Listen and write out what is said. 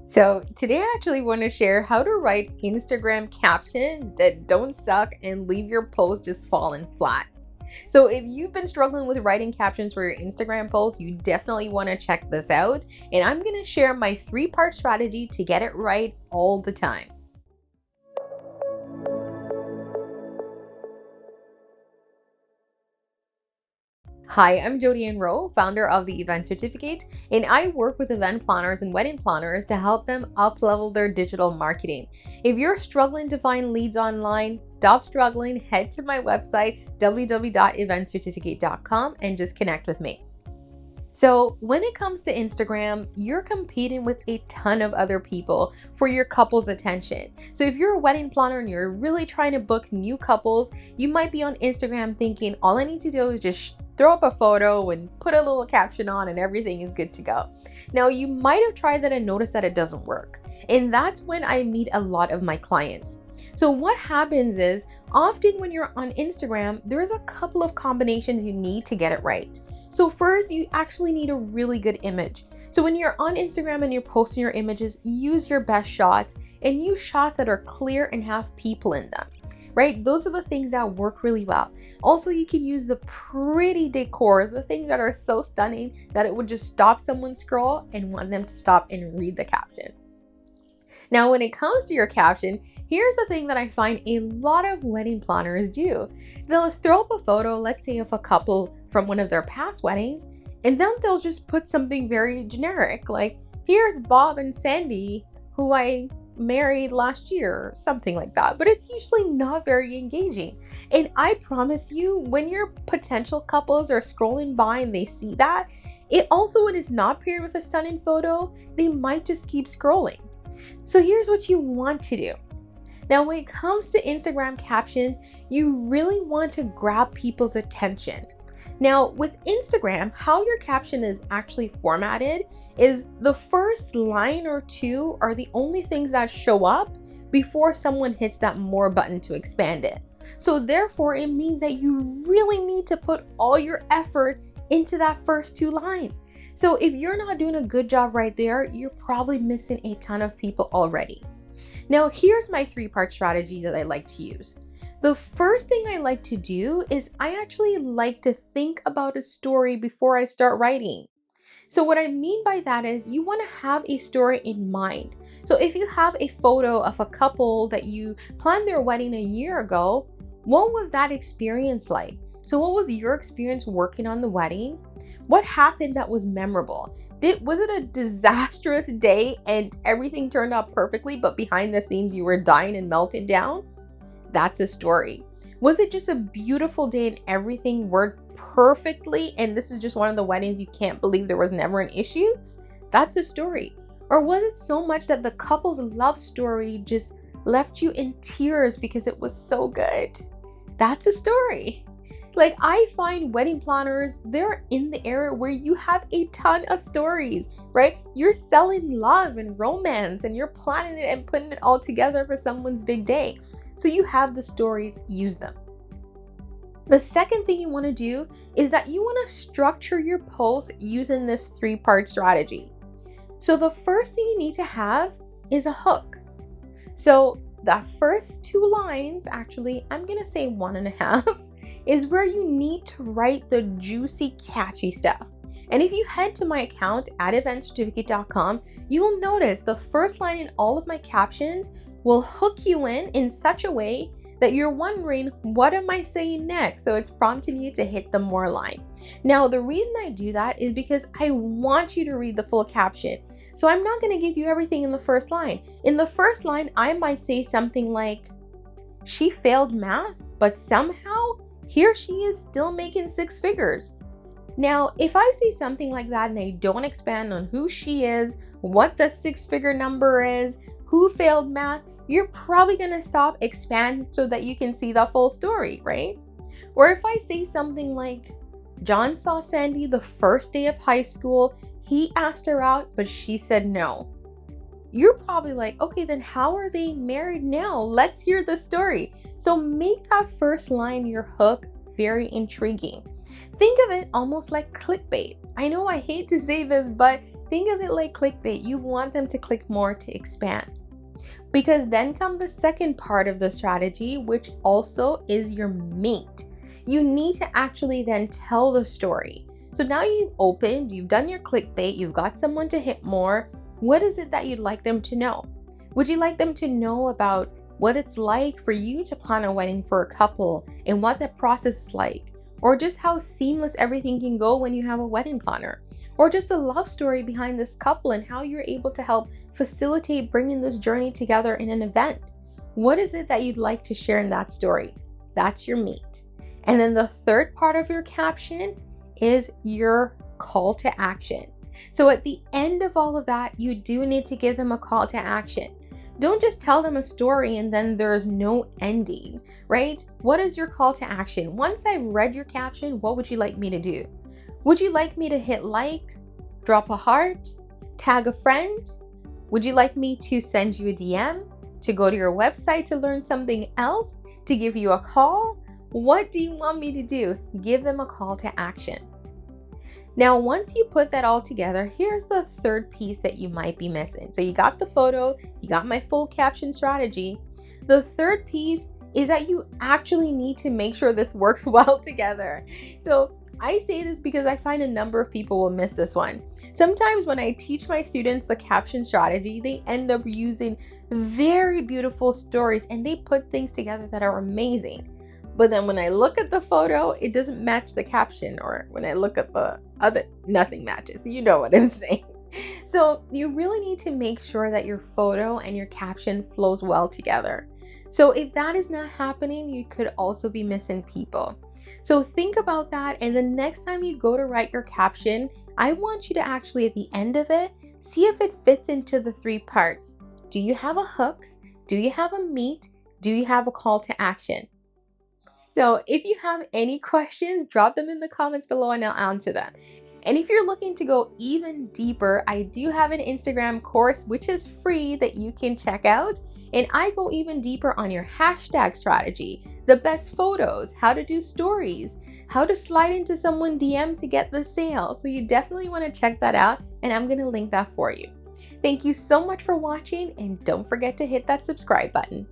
So today I actually want to share how to write Instagram captions that don't suck and leave your post just falling flat. So if you've been struggling with writing captions for your Instagram posts, you definitely want to check this out. And I'm going to share my 3-part strategy to get it right all the time. Hi, I'm Jody Ann Rowe, founder of the Event Certificate, and I work with event planners and wedding planners to help them up-level their digital marketing. If you're struggling to find leads online, stop struggling, head to my website, www.eventcertificate.com, and just connect with me. So when it comes to Instagram, you're competing with a ton of other people for your couple's attention. So if you're a wedding planner and you're really trying to book new couples, you might be on Instagram thinking, all I need to do is just throw up a photo and put a little caption on and everything is good to go. Now, you might have tried that and noticed that it doesn't work. And that's when I meet a lot of my clients. So what happens is, often when you're on Instagram, there's a couple of combinations you need to get it right. So first, you actually need a really good image. So when you're on Instagram and you're posting your images, use your best shots and use shots that are clear and have people in them, right? Those are the things that work really well. Also, you can use the pretty decors, the things that are so stunning that it would just stop someone's scroll and want them to stop and read the caption. Now, when it comes to your caption, here's the thing that I find a lot of wedding planners do. They'll throw up a photo, let's say of a couple from one of their past weddings, and then they'll just put something very generic, like, here's Bob and Sandy, who I married last year, or something like that. But it's usually not very engaging. And I promise you, when your potential couples are scrolling by and they see that, it also, when it's not paired with a stunning photo, they might just keep scrolling. So here's what you want to do. Now, when it comes to Instagram captions, you really want to grab people's attention. Now, with Instagram, how your caption is actually formatted is the first line or two are the only things that show up before someone hits that more button to expand it. So therefore, it means that you really need to put all your effort into that first 2 lines. So if you're not doing a good job right there, you're probably missing a ton of people already. Now, here's my 3-part strategy that I like to use. The first thing I like to do is I actually like to think about a story before I start writing. So what I mean by that is you want to have a story in mind. So if you have a photo of a couple that you planned their wedding a year ago, what was that experience like? So what was your experience working on the wedding? What happened that was memorable? Was it a disastrous day and everything turned out perfectly, but behind the scenes you were dying and melted down? That's a story. Was it just a beautiful day and everything worked perfectly and this is just one of the weddings you can't believe there was never an issue? That's a story. Or was it so much that the couple's love story just left you in tears because it was so good? That's a story. Like, I find wedding planners, they're in the area where you have a ton of stories, right? You're selling love and romance and you're planning it and putting it all together for someone's big day. So you have the stories, use them. The second thing you want to do is that you want to structure your post using this 3-part strategy. So the first thing you need to have is a hook. So the first 2 lines, actually, I'm going to say 1.5, is where you need to write the juicy, catchy stuff. And if you head to my account at eventcertificate.com, you will notice the first line in all of my captions will hook you in such a way that you're wondering, what am I saying next? So it's prompting you to hit the more line. Now, the reason I do that is because I want you to read the full caption. So I'm not going to give you everything in the first line. In the first line, I might say something like, she failed math, but somehow here she is still making 6 figures. Now, if I say something like that and I don't expand on who she is, what the 6-figure number is, who failed math, you're probably going to stop, expand so that you can see the full story, right? Or if I say something like, John saw Sandy the first day of high school, he asked her out, but she said no. You're probably like, okay, then how are they married now? Let's hear the story. So make that first line your hook very intriguing. Think of it almost like clickbait. I know I hate to say this, but think of it like clickbait. You want them to click more to expand. Because then comes the second part of the strategy, which also is your meat. You need to actually then tell the story. So now you've opened, you've done your clickbait, you've got someone to hit more. What is it that you'd like them to know? Would you like them to know about what it's like for you to plan a wedding for a couple and what that process is like? Or just how seamless everything can go when you have a wedding planner? Or just the love story behind this couple and how you're able to help facilitate bringing this journey together in an event? What is it that you'd like to share in that story? That's your meat. And then the third part of your caption is your call to action. So at the end of all of that, you do need to give them a call to action. Don't just tell them a story and then there's no ending, right? What is your call to action? Once I've read your caption, what would you like me to do? Would you like me to hit like, drop a heart, tag a friend? Would you like me to send you a DM, to go to your website to learn something else, to give you a call? What do you want me to do? Give them a call to action. Now, once you put that all together, here's the third piece that you might be missing. So you got the photo, you got my full caption strategy. The third piece is that you actually need to make sure this works well together. So I say this because I find a number of people will miss this one. Sometimes when I teach my students the caption strategy, they end up using very beautiful stories and they put things together that are amazing. But then when I look at the photo, it doesn't match the caption, or when I look at the other, nothing matches. You know what I'm saying. So you really need to make sure that your photo and your caption flows well together. So if that is not happening, you could also be missing people. So think about that, and the next time you go to write your caption, I want you to actually at the end of it, see if it fits into the three parts. Do you have a hook? Do you have a meat? Do you have a call to action? So if you have any questions, drop them in the comments below and I'll answer them. And if you're looking to go even deeper, I do have an Instagram course which is free that you can check out. And I go even deeper on your hashtag strategy, the best photos, how to do stories, how to slide into someone's DM to get the sale. So you definitely want to check that out, and I'm going to link that for you. Thank you so much for watching, and don't forget to hit that subscribe button.